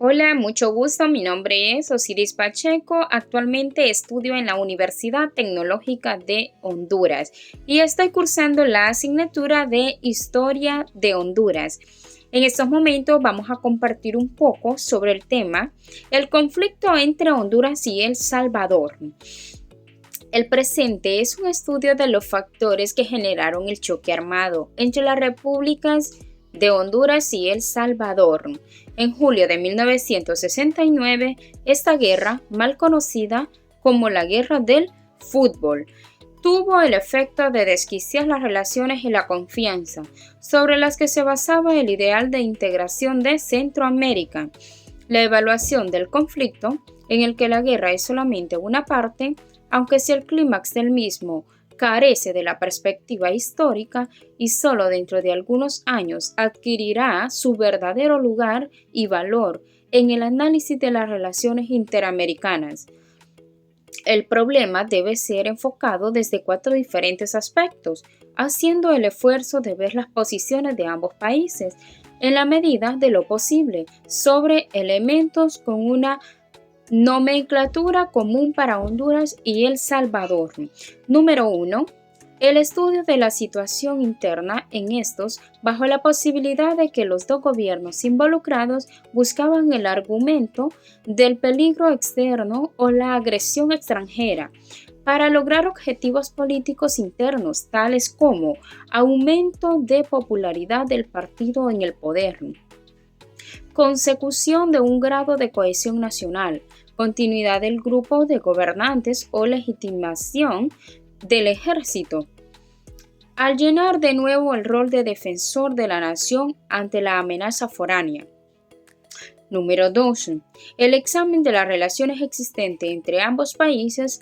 Hola, mucho gusto. Mi nombre es Osiris Pacheco. Actualmente estudio en la Universidad Tecnológica de Honduras y estoy cursando la asignatura de Historia de Honduras. En estos momentos vamos a compartir un poco sobre el tema, el conflicto entre Honduras y El Salvador. El presente es un estudio de los factores que generaron el choque armado entre las repúblicas de Honduras y El Salvador. En julio de 1969, esta guerra, mal conocida como la Guerra del Fútbol, tuvo el efecto de desquiciar las relaciones y la confianza, sobre las que se basaba el ideal de integración de Centroamérica. La evaluación del conflicto, en el que la guerra es solamente una parte, aunque si el clímax del mismo carece de la perspectiva histórica y solo dentro de algunos años adquirirá su verdadero lugar y valor en el análisis de las relaciones interamericanas. El problema debe ser enfocado desde cuatro diferentes aspectos, haciendo el esfuerzo de ver las posiciones de ambos países en la medida de lo posible sobre elementos con una nomenclatura común para Honduras y El Salvador. Número 1. El estudio de la situación interna en estos, bajo la posibilidad de que los dos gobiernos involucrados buscaban el argumento del peligro externo o la agresión extranjera para lograr objetivos políticos internos, tales como aumento de popularidad del partido en el poder, consecución de un grado de cohesión nacional, continuidad del grupo de gobernantes o legitimación del ejército, al llenar de nuevo el rol de defensor de la nación ante la amenaza foránea. Número 2. El examen de las relaciones existentes entre ambos países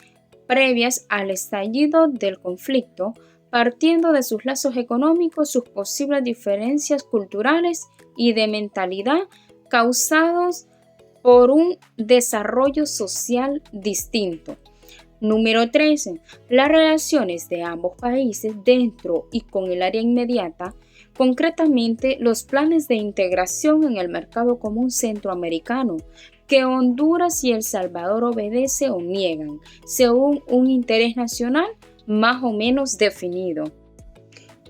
previas al estallido del conflicto, partiendo de sus lazos económicos, sus posibles diferencias culturales y de mentalidad causados por un desarrollo social distinto. Número 13. Las relaciones de ambos países dentro y con el área inmediata, concretamente los planes de integración en el mercado común centroamericano, que Honduras y El Salvador obedecen o niegan, según un interés nacional más o menos definido.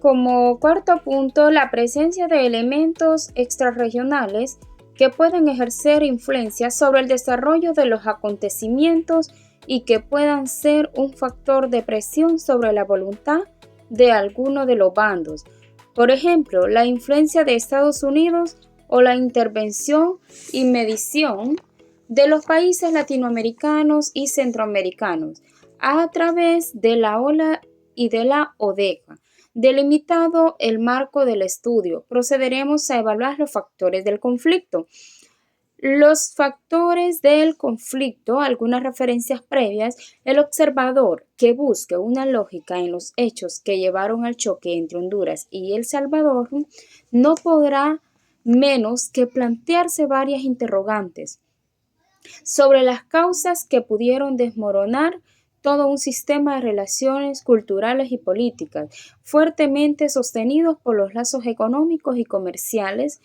Como cuarto punto, la presencia de elementos extrarregionales que pueden ejercer influencia sobre el desarrollo de los acontecimientos y que puedan ser un factor de presión sobre la voluntad de alguno de los bandos. Por ejemplo, la influencia de Estados Unidos o la intervención y medición de los países latinoamericanos y centroamericanos a través de la OLA y de la ODECA. Delimitado el marco del estudio, procederemos a evaluar los factores del conflicto. Los factores del conflicto, algunas referencias previas, el observador que busque una lógica en los hechos que llevaron al choque entre Honduras y El Salvador, no podrá menos que plantearse varias interrogantes sobre las causas que pudieron desmoronar todo un sistema de relaciones culturales y políticas, fuertemente sostenidos por los lazos económicos y comerciales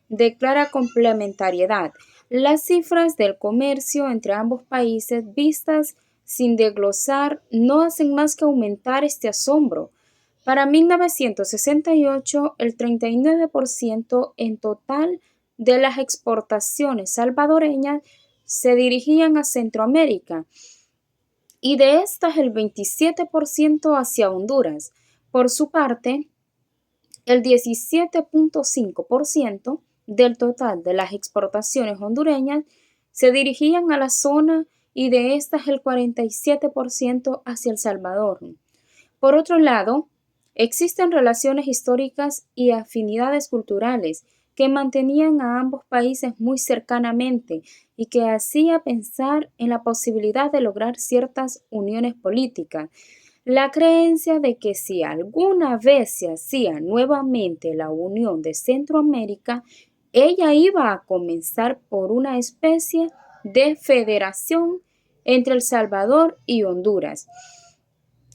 de clara complementariedad. Las cifras del comercio entre ambos países, vistas sin desglosar, no hacen más que aumentar este asombro. Para 1968, el 39% en total de las exportaciones salvadoreñas se dirigían a Centroamérica y de estas el 27% hacia Honduras. Por su parte, el 17.5% del total de las exportaciones hondureñas se dirigían a la zona y de estas el 47% hacia El Salvador. Por otro lado, existen relaciones históricas y afinidades culturales que mantenían a ambos países muy cercanamente y que hacía pensar en la posibilidad de lograr ciertas uniones políticas. La creencia de que si alguna vez se hacía nuevamente la unión de Centroamérica, ella iba a comenzar por una especie de federación entre El Salvador y Honduras.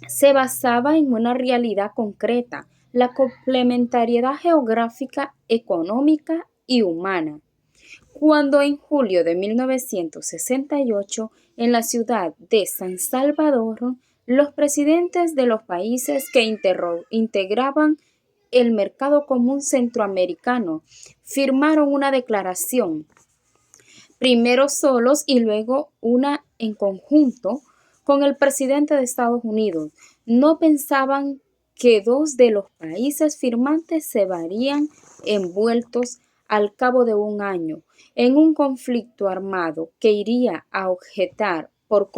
Se basaba en una realidad concreta, la complementariedad geográfica, económica y humana. cuando en julio de 1968, en la ciudad de San Salvador, los presidentes de los países que integraban el Mercado Común Centroamericano firmaron una declaración, primero solos y luego una en conjunto con el presidente de Estados Unidos. No pensaban que dos de los países firmantes se verían envueltos al cabo de un año en un conflicto armado que iría a objetar por